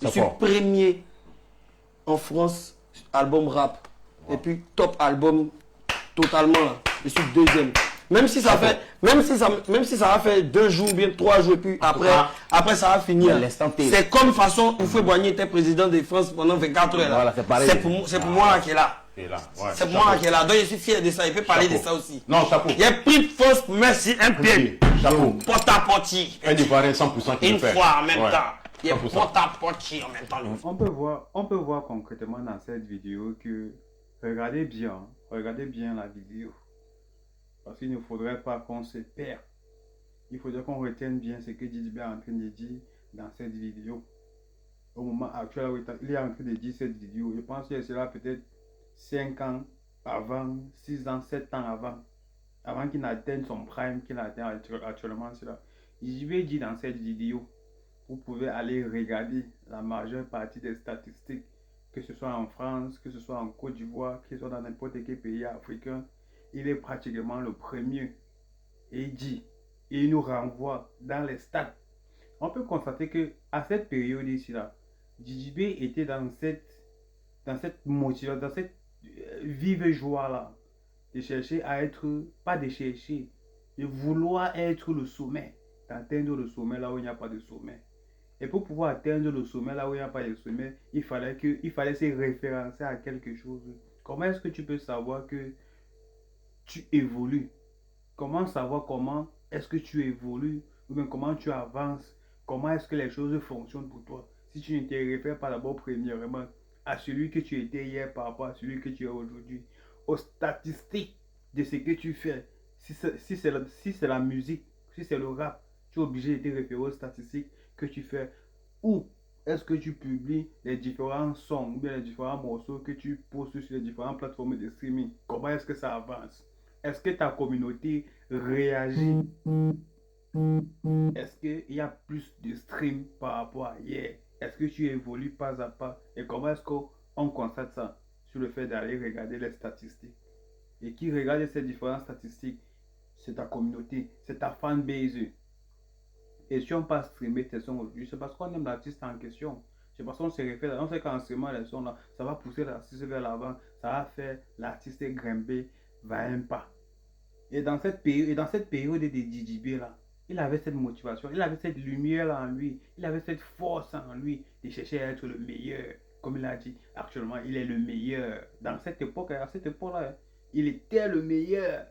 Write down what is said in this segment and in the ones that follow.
Je suis premier en France, album rap. Et puis top album totalement là. Je suis deuxième. Même si ça va faire 2 jours, bien 3 jours, et puis après ça va finir. C'est comme façon où Houphouët-Boigny était président de France pendant 24 heures. Voilà, c'est pour moi là qui est là. C'est pour moi là qui est là. Donc je suis fier de ça. Il peut parler de ça aussi. Non, chapeau. Il a pris France, merci, un pied. Chapeau. Porte à porte. Un Ivoirien 100% qui une fois en même temps. Il y a porte à porte en même temps. On peut voir concrètement dans cette vidéo que regardez bien la vidéo. Parce qu'il ne faudrait pas qu'on se perde. Il faudrait qu'on retienne bien ce que Didi B est en train de dire dans cette vidéo. Au moment actuel où il est en train de dire cette vidéo, je pense que c'est là peut-être 5 ans avant, 6 ans, 7 ans avant qu'il n'atteigne son prime qu'il atteint actuellement. Didi B dit dans cette vidéo, vous pouvez aller regarder la majeure partie des statistiques, que ce soit en France, que ce soit en Côte d'Ivoire, que ce soit dans n'importe quel pays africain. Il est pratiquement le premier. Et il nous renvoie dans les stats. On peut constater que à cette période ici là, Didi B était dans cette motivation, dans cette vive joie là, de chercher à être, pas de chercher, de vouloir être le sommet, d'atteindre le sommet là où il n'y a pas de sommet. Et pour pouvoir atteindre le sommet là où il n'y a pas de sommet, il fallait se référencer à quelque chose. Comment est-ce que tu peux savoir que tu évolues? Comment savoir comment est-ce que tu évolues, ou bien comment tu avances, comment est-ce que les choses fonctionnent pour toi, si tu ne te réfères pas d'abord premièrement à celui que tu étais hier par rapport à celui que tu es aujourd'hui, aux statistiques de ce que tu fais. Si c'est la musique, si c'est le rap, tu es obligé de te référer aux statistiques que tu fais. Ou est-ce que tu publies les différents sons ou bien les différents morceaux que tu postes sur les différentes plateformes de streaming? Comment est-ce que ça avance? Est-ce que ta communauté réagit? Est-ce qu'il y a plus de streams par rapport à hier? Est-ce que tu évolues pas à pas? Et comment est-ce qu'on constate ça? Sur le fait d'aller regarder les statistiques. Et qui regarde ces différentes statistiques? C'est ta communauté, c'est ta fanbase. Et si on passe streamer tes sons aujourd'hui, c'est parce qu'on aime l'artiste en question. C'est parce qu'on se réfère, on sait qu'en streamant les sons là, ça va pousser l'artiste vers l'avant, ça va faire l'artiste grimper vers un pas. Et dans cette période de Didi B là, il avait cette motivation, il avait cette lumière en lui, il avait cette force en lui de chercher à être le meilleur. Comme il a dit, actuellement, il est le meilleur. Dans cette époque, à cette époque-là, il était le meilleur.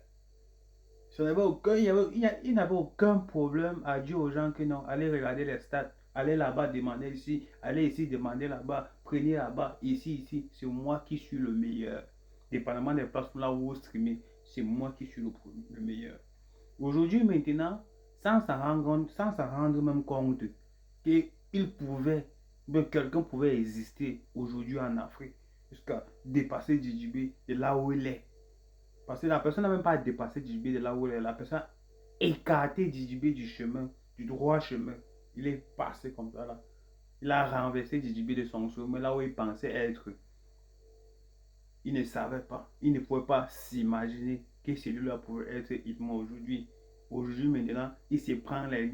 Il n'avait aucun problème à dire aux gens que non, allez regarder les stats, allez là-bas demander ici, allez ici demander là-bas, prenez là-bas, ici, c'est moi qui suis le meilleur. Dépendamment des plateformes là où vous streamez, c'est moi qui suis le meilleur. Aujourd'hui maintenant, sans s'en rendre même compte que quelqu'un pouvait exister aujourd'hui en Afrique jusqu'à dépasser Didi B de là où il est. Parce que la personne n'a même pas dépassé Didi B de là où il est. La personne a écarté Didi B du chemin, du droit chemin. Il est passé comme ça là. Il a renversé Didi B de son chemin là où il pensait être. Il ne savait pas, il ne pouvait pas s'imaginer que celui-là pouvait être Hitman aujourd'hui. Aujourd'hui maintenant, il se prend les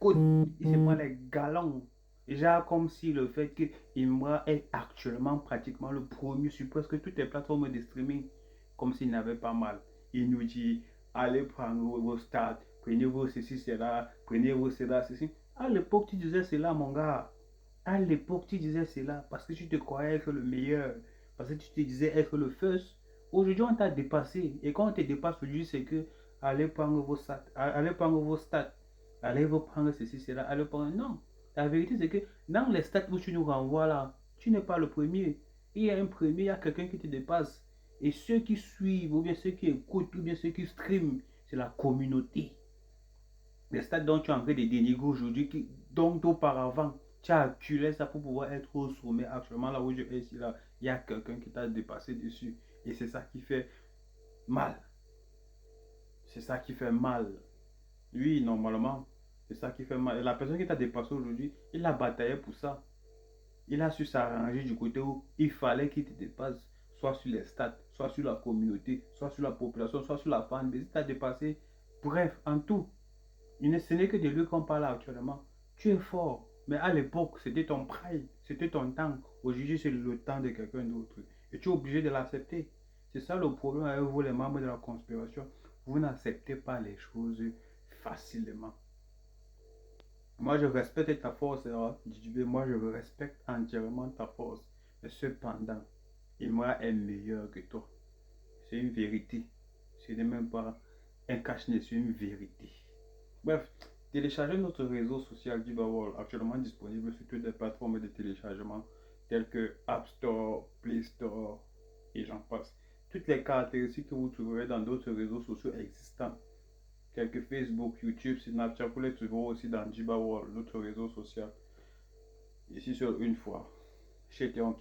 côtes, il se prend les galons. Déjà comme si le fait que Imra est actuellement pratiquement le premier sur presque toutes les plateformes de streaming, comme s'il n'avait pas mal. Il nous dit, allez prendre vos stats, prenez vos ceci, cela, prenez vos cela, ceci. À l'époque, tu disais cela, mon gars. À l'époque, tu disais cela parce que tu te croyais être le meilleur. Parce que tu te disais être le first. Aujourd'hui, on t'a dépassé. Et quand on te dépasse aujourd'hui, c'est que allez prendre vos stats, allez vous prendre ceci, cela, allez prendre. Non. La vérité, c'est que dans les stats où tu nous renvoies là, tu n'es pas le premier. Il y a un premier, il y a quelqu'un qui te dépasse. Et ceux qui suivent, ou bien ceux qui écoutent, ou bien ceux qui streament, c'est la communauté. Les stats dont tu es en train de dénigrer aujourd'hui, dont auparavant, tu as acculé ça pour pouvoir être au sommet. Actuellement, là où je suis ici, là, il y a quelqu'un qui t'a dépassé dessus. Et c'est ça qui fait mal. C'est ça qui fait mal. Oui, normalement, c'est ça qui fait mal. Et la personne qui t'a dépassé aujourd'hui, il a bataillé pour ça. Il a su s'arranger du côté où il fallait qu'il te dépasse, soit sur les stats, soit sur la communauté, soit sur la population, soit sur la fanbase. Il t'a dépassé. Bref, en tout. Ce n'est que de lui qu'on parle actuellement. Tu es fort. Mais à l'époque, c'était ton prime, c'était ton temps. Aujourd'hui, c'est le temps de quelqu'un d'autre. Et tu es obligé de l'accepter. C'est ça le problème avec vous, les membres de la conspiration. Vous n'acceptez pas les choses facilement. Moi, je respecte ta force, hein, Djibé. Moi, je respecte entièrement ta force. Mais cependant, Imra est meilleur que toi. C'est une vérité. Ce n'est même pas un cache-nez, c'est une vérité. Bref, téléchargez notre réseau social Djibawol, actuellement disponible sur toutes les plateformes de téléchargement telles que App Store, Play Store et j'en passe. Toutes les caractéristiques que vous trouverez dans d'autres réseaux sociaux existants, tels que Facebook, YouTube, Snapchat, vous les trouverez aussi dans Djibawol, notre réseau social. Ici sur une fois, chez Théon